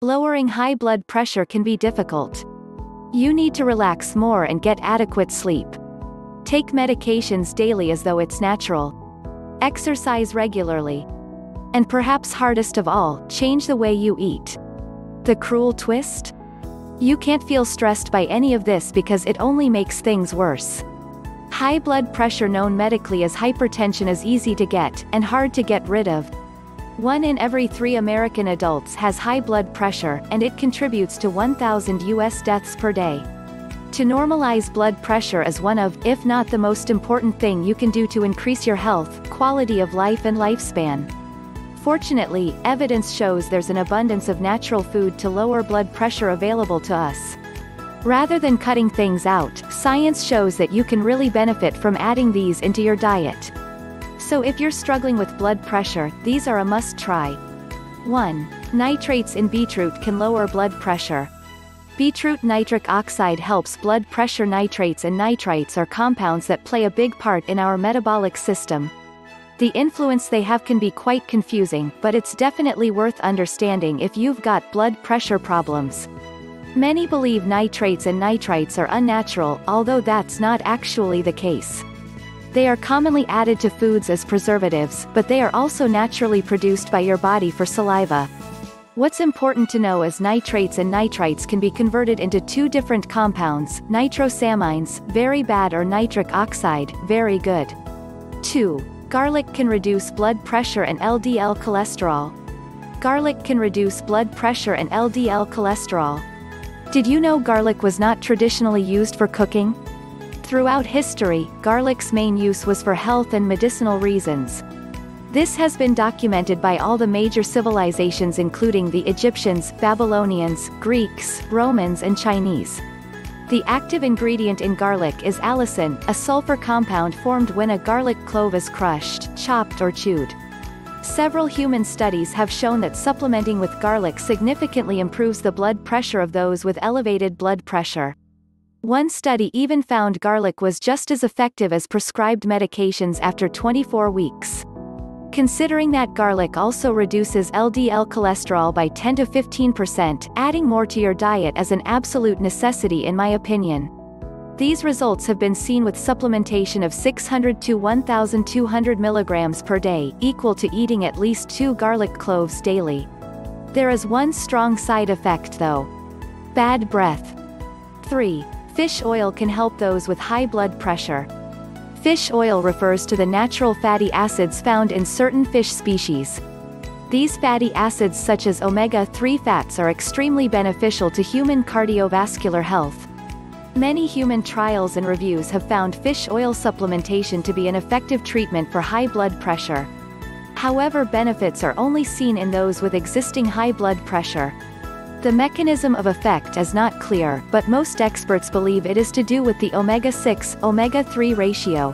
Lowering high blood pressure can be difficult. You need to relax more and get adequate sleep. Take medications daily as though it's natural. Exercise regularly. And perhaps hardest of all, change the way you eat. The cruel twist? You can't feel stressed by any of this because it only makes things worse. High blood pressure, known medically as hypertension, is easy to get, and hard to get rid of. 1 in every 3 American adults has high blood pressure, and it contributes to 1,000 U.S. deaths per day. To normalize blood pressure is one of, if not the most important thing you can do to increase your health, quality of life and lifespan. Fortunately, evidence shows there's an abundance of natural food to lower blood pressure available to us. Rather than cutting things out, science shows that you can really benefit from adding these into your diet. So if you're struggling with blood pressure, these are a must-try. 1. Nitrates in beetroot can lower blood pressure. Beetroot nitric oxide helps blood pressure. Nitrates and nitrites are compounds that play a big part in our metabolic system. The influence they have can be quite confusing, but it's definitely worth understanding if you've got blood pressure problems. Many believe nitrates and nitrites are unnatural, although that's not actually the case. They are commonly added to foods as preservatives, but they are also naturally produced by your body for saliva. What's important to know is nitrates and nitrites can be converted into 2 different compounds: nitrosamines, very bad, or nitric oxide, very good. 2. Garlic can reduce blood pressure and LDL cholesterol. Garlic can reduce blood pressure and LDL cholesterol. Did you know garlic was not traditionally used for cooking? Throughout history, garlic's main use was for health and medicinal reasons. This has been documented by all the major civilizations, including the Egyptians, Babylonians, Greeks, Romans, and Chinese. The active ingredient in garlic is allicin, a sulfur compound formed when a garlic clove is crushed, chopped, or chewed. Several human studies have shown that supplementing with garlic significantly improves the blood pressure of those with elevated blood pressure. One study even found garlic was just as effective as prescribed medications after 24 weeks. Considering that garlic also reduces LDL cholesterol by 10 to 15%, adding more to your diet is an absolute necessity in my opinion. These results have been seen with supplementation of 600 to 1,200 milligrams per day, equal to eating at least 2 garlic cloves daily. There is one strong side effect though. Bad breath. 3. Fish oil can help those with high blood pressure. Fish oil refers to the natural fatty acids found in certain fish species. These fatty acids, such as omega-3 fats, are extremely beneficial to human cardiovascular health. Many human trials and reviews have found fish oil supplementation to be an effective treatment for high blood pressure. However, benefits are only seen in those with existing high blood pressure. The mechanism of effect is not clear, but most experts believe it is to do with the omega-6, omega-3 ratio.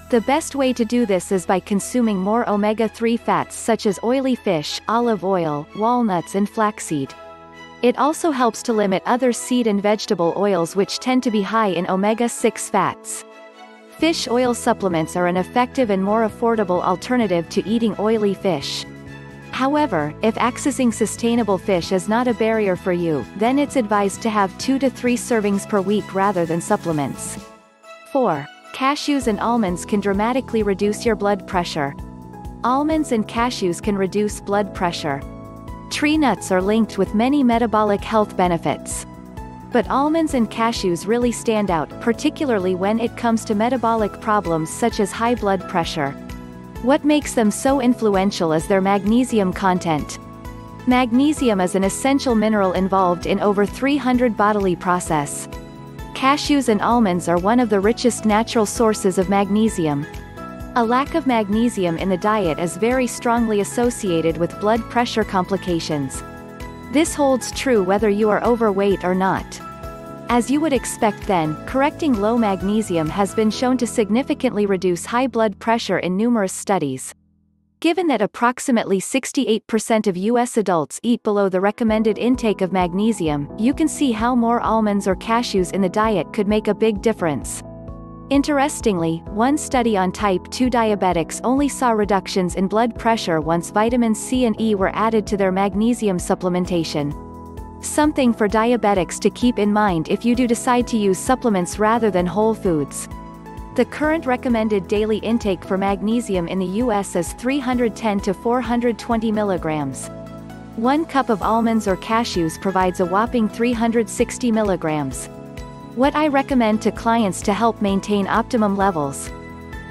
The best way to do this is by consuming more omega-3 fats such as oily fish, olive oil, walnuts, and flaxseed. It also helps to limit other seed and vegetable oils which tend to be high in omega-6 fats. Fish oil supplements are an effective and more affordable alternative to eating oily fish. However, if accessing sustainable fish is not a barrier for you, then it's advised to have 2 to 3 servings per week rather than supplements. 4. Cashews and almonds can dramatically reduce your blood pressure. Almonds and cashews can reduce blood pressure. Tree nuts are linked with many metabolic health benefits. But almonds and cashews really stand out, particularly when it comes to metabolic problems such as high blood pressure. What makes them so influential is their magnesium content. Magnesium is an essential mineral involved in over 300 bodily processes. Cashews and almonds are one of the richest natural sources of magnesium. A lack of magnesium in the diet is very strongly associated with blood pressure complications. This holds true whether you are overweight or not. As you would expect then, correcting low magnesium has been shown to significantly reduce high blood pressure in numerous studies. Given that approximately 68% of U.S. adults eat below the recommended intake of magnesium, you can see how more almonds or cashews in the diet could make a big difference. Interestingly, one study on type 2 diabetics only saw reductions in blood pressure once vitamins C and E were added to their magnesium supplementation. Something for diabetics to keep in mind if you do decide to use supplements rather than whole foods. The current recommended daily intake for magnesium in the US is 310 to 420 milligrams. 1 cup of almonds or cashews provides a whopping 360 milligrams. What I recommend to clients to help maintain optimum levels.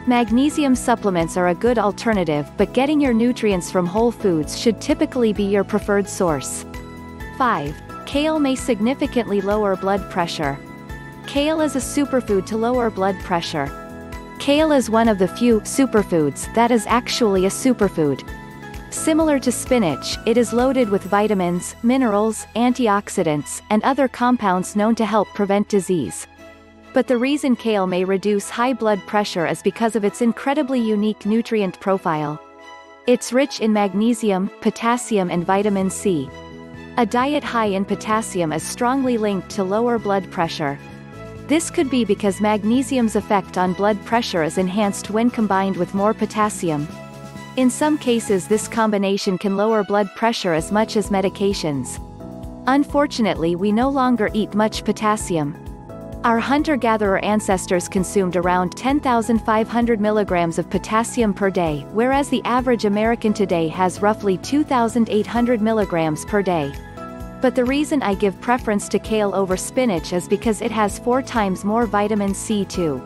Magnesium supplements are a good alternative, but getting your nutrients from whole foods should typically be your preferred source. 5. Kale may significantly lower blood pressure. Kale is a superfood to lower blood pressure. Kale is one of the few superfoods that is actually a superfood. Similar to spinach, it is loaded with vitamins, minerals, antioxidants, and other compounds known to help prevent disease. But the reason kale may reduce high blood pressure is because of its incredibly unique nutrient profile. It's rich in magnesium, potassium and vitamin C. A diet high in potassium is strongly linked to lower blood pressure. This could be because magnesium's effect on blood pressure is enhanced when combined with more potassium. In some cases this combination can lower blood pressure as much as medications. Unfortunately, we no longer eat much potassium. Our hunter-gatherer ancestors consumed around 10,500 milligrams of potassium per day, whereas the average American today has roughly 2,800 milligrams per day. But the reason I give preference to kale over spinach is because it has 4 times more vitamin C too.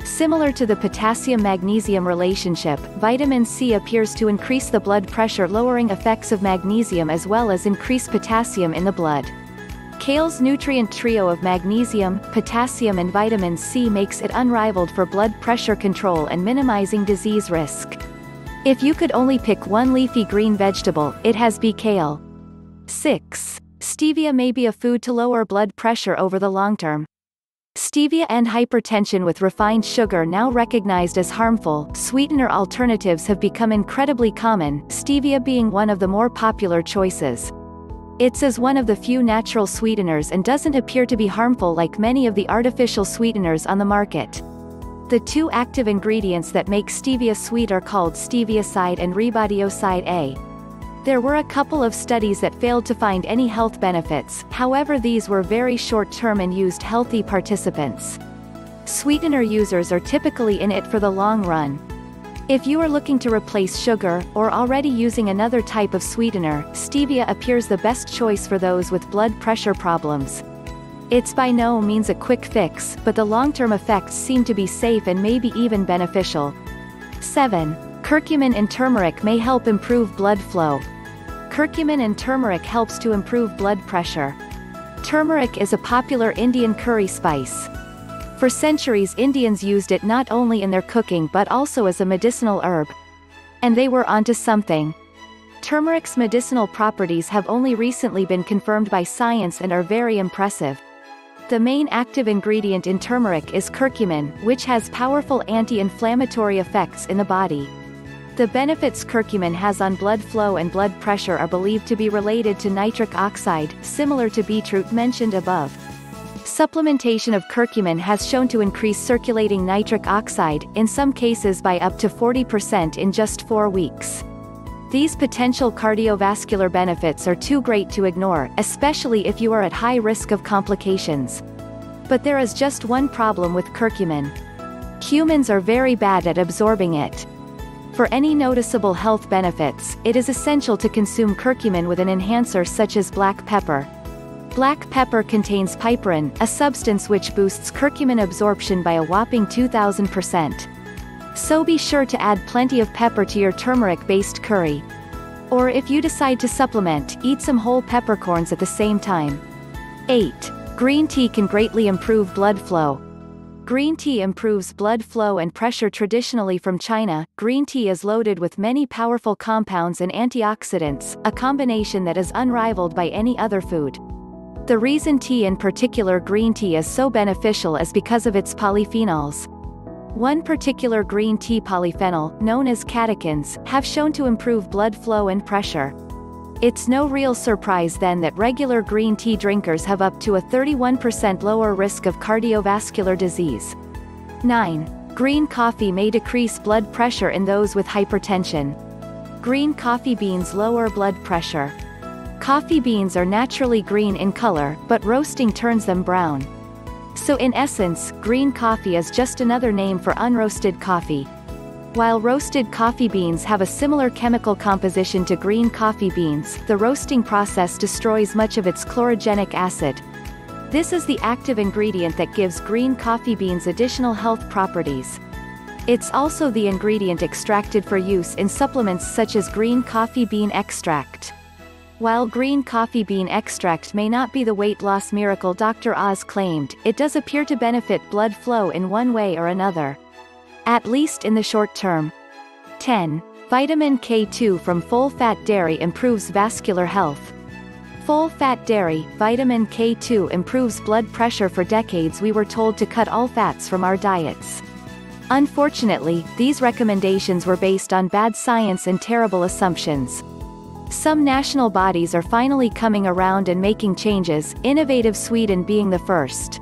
Similar to the potassium-magnesium relationship, vitamin C appears to increase the blood pressure-lowering effects of magnesium as well as increase potassium in the blood. Kale's nutrient trio of magnesium, potassium and vitamin C makes it unrivaled for blood pressure control and minimizing disease risk. If you could only pick one leafy green vegetable, it has be kale. 6. Stevia may be a food to lower blood pressure over the long term. Stevia and hypertension with refined sugar now recognized as harmful, sweetener alternatives have become incredibly common, stevia being one of the more popular choices. It's as one of the few natural sweeteners and doesn't appear to be harmful like many of the artificial sweeteners on the market. The 2 active ingredients that make stevia sweet are called stevioside and ribadioside A. There were a couple of studies that failed to find any health benefits, however these were very short-term and used healthy participants. Sweetener users are typically in it for the long run. If you are looking to replace sugar, or already using another type of sweetener, stevia appears the best choice for those with blood pressure problems. It's by no means a quick fix, but the long-term effects seem to be safe and maybe even beneficial. 7. Curcumin and turmeric may help improve blood flow. Curcumin and turmeric helps to improve blood pressure. Turmeric is a popular Indian curry spice. For centuries Indians used it not only in their cooking but also as a medicinal herb. And they were onto something. Turmeric's medicinal properties have only recently been confirmed by science and are very impressive. The main active ingredient in turmeric is curcumin, which has powerful anti-inflammatory effects in the body. The benefits curcumin has on blood flow and blood pressure are believed to be related to nitric oxide, similar to beetroot mentioned above. Supplementation of curcumin has shown to increase circulating nitric oxide, in some cases by up to 40% in just 4 weeks. These potential cardiovascular benefits are too great to ignore, especially if you are at high risk of complications. But there is just one problem with curcumin. Humans are very bad at absorbing it. For any noticeable health benefits, it is essential to consume curcumin with an enhancer such as black pepper. Black pepper contains piperine, a substance which boosts curcumin absorption by a whopping 2,000%. So be sure to add plenty of pepper to your turmeric-based curry. Or if you decide to supplement, eat some whole peppercorns at the same time. 8. Green tea can greatly improve blood flow. Green tea improves blood flow and pressure. Traditionally from China, green tea is loaded with many powerful compounds and antioxidants, a combination that is unrivaled by any other food. The reason tea, in particular green tea, is so beneficial is because of its polyphenols. One particular green tea polyphenol, known as catechins, have shown to improve blood flow and pressure. It's no real surprise then that regular green tea drinkers have up to a 31% lower risk of cardiovascular disease. 9. Green coffee may decrease blood pressure in those with hypertension. Green coffee beans lower blood pressure. Coffee beans are naturally green in color, but roasting turns them brown. So in essence, green coffee is just another name for unroasted coffee. While roasted coffee beans have a similar chemical composition to green coffee beans, the roasting process destroys much of its chlorogenic acid. This is the active ingredient that gives green coffee beans additional health properties. It's also the ingredient extracted for use in supplements such as green coffee bean extract. While green coffee bean extract may not be the weight loss miracle Dr. Oz claimed, it does appear to benefit blood flow in one way or another. At least in the short term. 10. Vitamin K2 from full-fat dairy improves vascular health. Full-fat dairy, vitamin K2 improves blood pressure. For decades we were told to cut all fats from our diets. Unfortunately, these recommendations were based on bad science and terrible assumptions. Some national bodies are finally coming around and making changes, innovative Sweden being the first.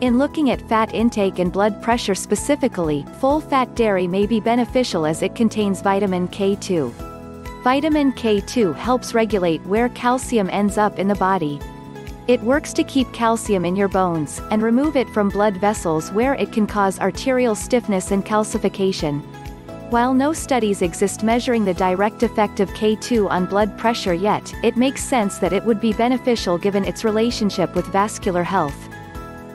In looking at fat intake and blood pressure specifically, full-fat dairy may be beneficial as it contains vitamin K2. Vitamin K2 helps regulate where calcium ends up in the body. It works to keep calcium in your bones, and remove it from blood vessels where it can cause arterial stiffness and calcification. While no studies exist measuring the direct effect of K2 on blood pressure yet, it makes sense that it would be beneficial given its relationship with vascular health.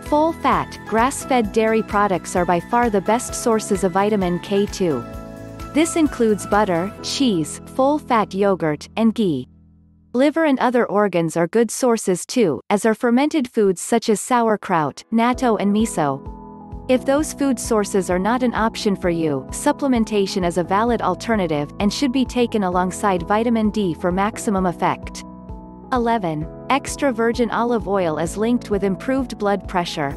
Full-fat, grass-fed dairy products are by far the best sources of vitamin K2. This includes butter, cheese, full-fat yogurt, and ghee. Liver and other organs are good sources too, as are fermented foods such as sauerkraut, natto and miso. If those food sources are not an option for you, supplementation is a valid alternative, and should be taken alongside vitamin D for maximum effect. 11. Extra virgin olive oil is linked with improved blood pressure.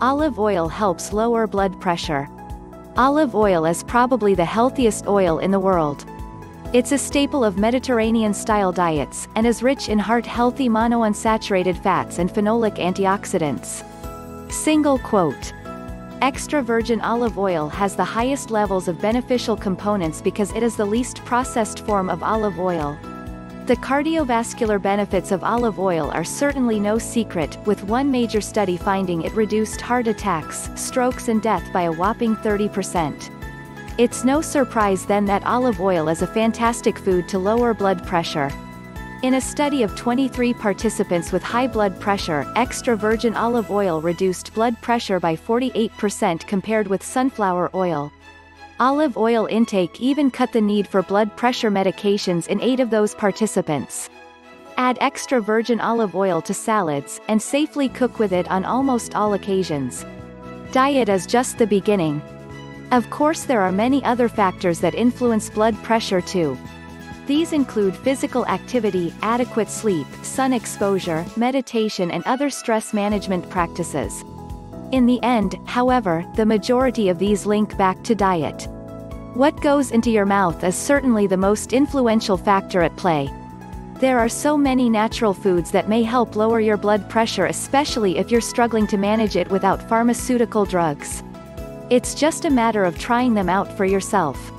Olive oil helps lower blood pressure. Olive oil is probably the healthiest oil in the world. It's a staple of Mediterranean-style diets, and is rich in heart-healthy monounsaturated fats and phenolic antioxidants. Single quote. Extra virgin olive oil has the highest levels of beneficial components because it is the least processed form of olive oil. The cardiovascular benefits of olive oil are certainly no secret, with one major study finding it reduced heart attacks, strokes and death by a whopping 30%. It's no surprise then that olive oil is a fantastic food to lower blood pressure. In a study of 23 participants with high blood pressure, extra virgin olive oil reduced blood pressure by 48% compared with sunflower oil. Olive oil intake even cut the need for blood pressure medications in 8 of those participants. Add extra virgin olive oil to salads, and safely cook with it on almost all occasions. Diet is just the beginning. Of course there are many other factors that influence blood pressure too. These include physical activity, adequate sleep, sun exposure, meditation and other stress management practices. In the end, however, the majority of these link back to diet. What goes into your mouth is certainly the most influential factor at play. There are so many natural foods that may help lower your blood pressure, especially if you're struggling to manage it without pharmaceutical drugs. It's just a matter of trying them out for yourself.